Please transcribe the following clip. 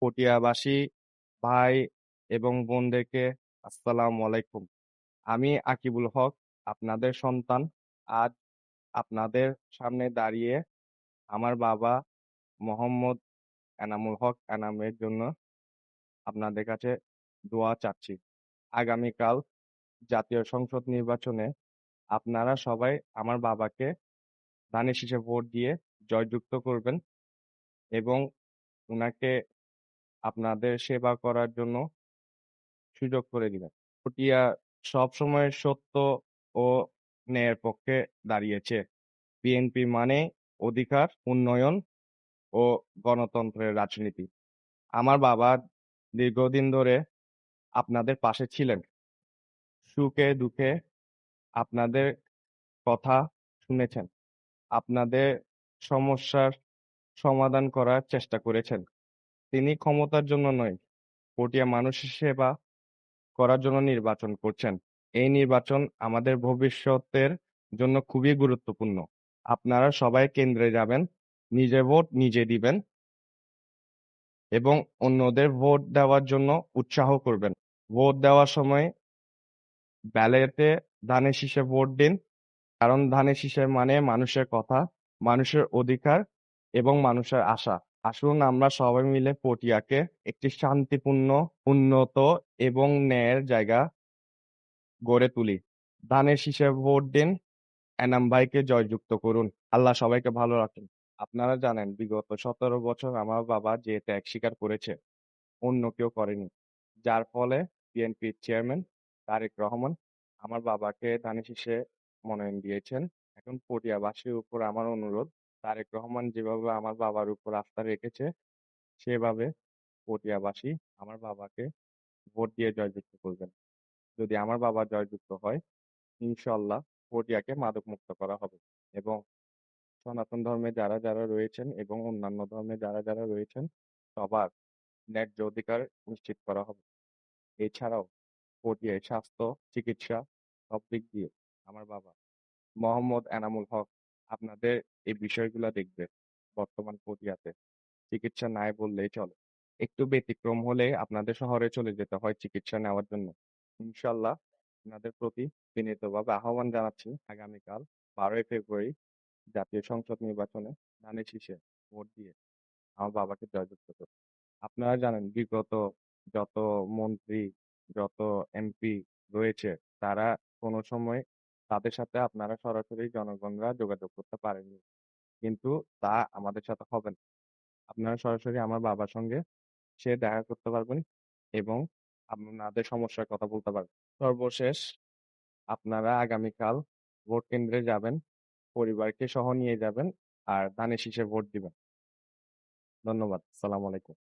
পটিয়াবাসী ভাই এবং বোনদেরকে আসসালামু আলাইকুম। আমি আকিবুল হক, আপনাদের সন্তান। আজ আপনাদের সামনে দাঁড়িয়ে আমার বাবা মোহাম্মদ এনামুল হক এনামের জন্য আপনাদের কাছে দোয়া চাচ্ছি। আগামীকাল জাতীয় সংসদ নির্বাচনে আপনারা সবাই আমার বাবাকে ধানের শীষে ভোট দিয়ে জয়যুক্ত করবেন এবং উনাকে আপনাদের সেবা করার জন্য সুযোগ করে দিবেন। পটিয়া সবসময় সত্য ও ন্যায়ের পক্ষে দাঁড়িয়েছে। বিএনপি মানে অধিকার, উন্নয়ন ও গণতন্ত্রের রাজনীতি। আমার বাবা দীর্ঘদিন ধরে আপনাদের পাশে ছিলেন। সুখে দুঃখে আপনাদের কথা শুনেছেন। আপনাদের সমস্যার সমাধান করার চেষ্টা করেছেন। তিনি ক্ষমতার জন্য নয়, পটিয়া মানুষের সেবা করার জন্য নির্বাচন করছেন। এই নির্বাচন আমাদের ভবিষ্যতের জন্য খুবই গুরুত্বপূর্ণ। আপনারা সবাই কেন্দ্রে যাবেন, নিজের ভোট নিজে দিবেন এবং অন্যদের ভোট দেওয়ার জন্য উৎসাহ করবেন। ভোট দেওয়ার সময় ব্যালটে ধানের শীষে ভোট দিন, কারণ ধানের শীষে মানে মানুষের কথা, মানুষের অধিকার এবং মানুষের আশা। আসুন আমরা সবাই মিলে পটিয়াকে একটি শান্তিপূর্ণ, উন্নত এবং ন্যায়ের জায়গা গড়ে তুলি। ধানের শীষে ভোট দিন, এনাম ভাইকে জয়যুক্ত করুন। আল্লাহ সবাইকে ভালো রাখুন। আপনারা জানেন বিগত ১৭ বছর আমার বাবা যে ত্যাগ স্বীকার করেছে, অন্য কেউ করেনি। যার ফলে বিএনপির চেয়ারম্যান তারেক রহমান আমার বাবাকে ধানের শীষে মনোনয়ন দিয়েছেন। এখন পটিয়াবাসীর উপর আমার অনুরোধ, তারেক রহমান যেভাবে আমার বাবার উপর আস্থা রেখেছে, সেভাবে পটিয়াবাসী আমার বাবাকে ভোট দিয়ে জয়যুক্ত করবেন। যদি আমার বাবা জয়যুক্ত হয়, ইনশাআল্লাহ পটিয়াকে মাদকমুক্ত করা হবে এবং সনাতন ধর্মে যারা, যারা রয়েছেন এবং অন্যান্য ধর্মে যারা, যারা রয়েছেন সবার ন্যায্য অধিকার নিশ্চিত করা হবে। এছাড়াও পটিয়ায় স্বাস্থ্য, চিকিৎসা সব দিক দিয়ে আমার বাবা মোহাম্মদ এনামুল হক আপনাদের এই বিষয়গুলা দেখবে। বর্তমান পটিয়াতে চিকিৎসা নাই বললেই চলে। একটু ব্যতিক্রম হলে আপনাদের শহরে চলে যেতে হয় চিকিৎসা নেওয়ার জন্য। ইনশাআল্লাহ আপনাদের প্রতি বিনীতভাবে আহ্বান জানাচ্ছি আগামীকাল ১২ই ফেব্রুয়ারি জাতীয় সংসদ নির্বাচনে ধানের শীষে ভোট দিয়ে আমার বাবাকে জয়যুক্ত করুন। আপনারা জানেন বিগত যত মন্ত্রী, যত এমপি রয়েছে তারা কোনো সময় তাদের সাথে আপনারা সরাসরি জনগণরা যোগাযোগ করতে পারেননি। কিন্তু তা আমাদের সাথে হবে না। আপনারা সরাসরি আমার বাবার সঙ্গে সে দেখা করতে পারবেন এবং আপনাদের সমস্যার কথা বলতে পারবেন। সর্বশেষ আপনারা আগামীকাল ভোট কেন্দ্রে যাবেন, পরিবারকে সহ নিয়ে যাবেন আর ধানের শীষে ভোট দিবেন। ধন্যবাদ। আসসালামু আলাইকুম।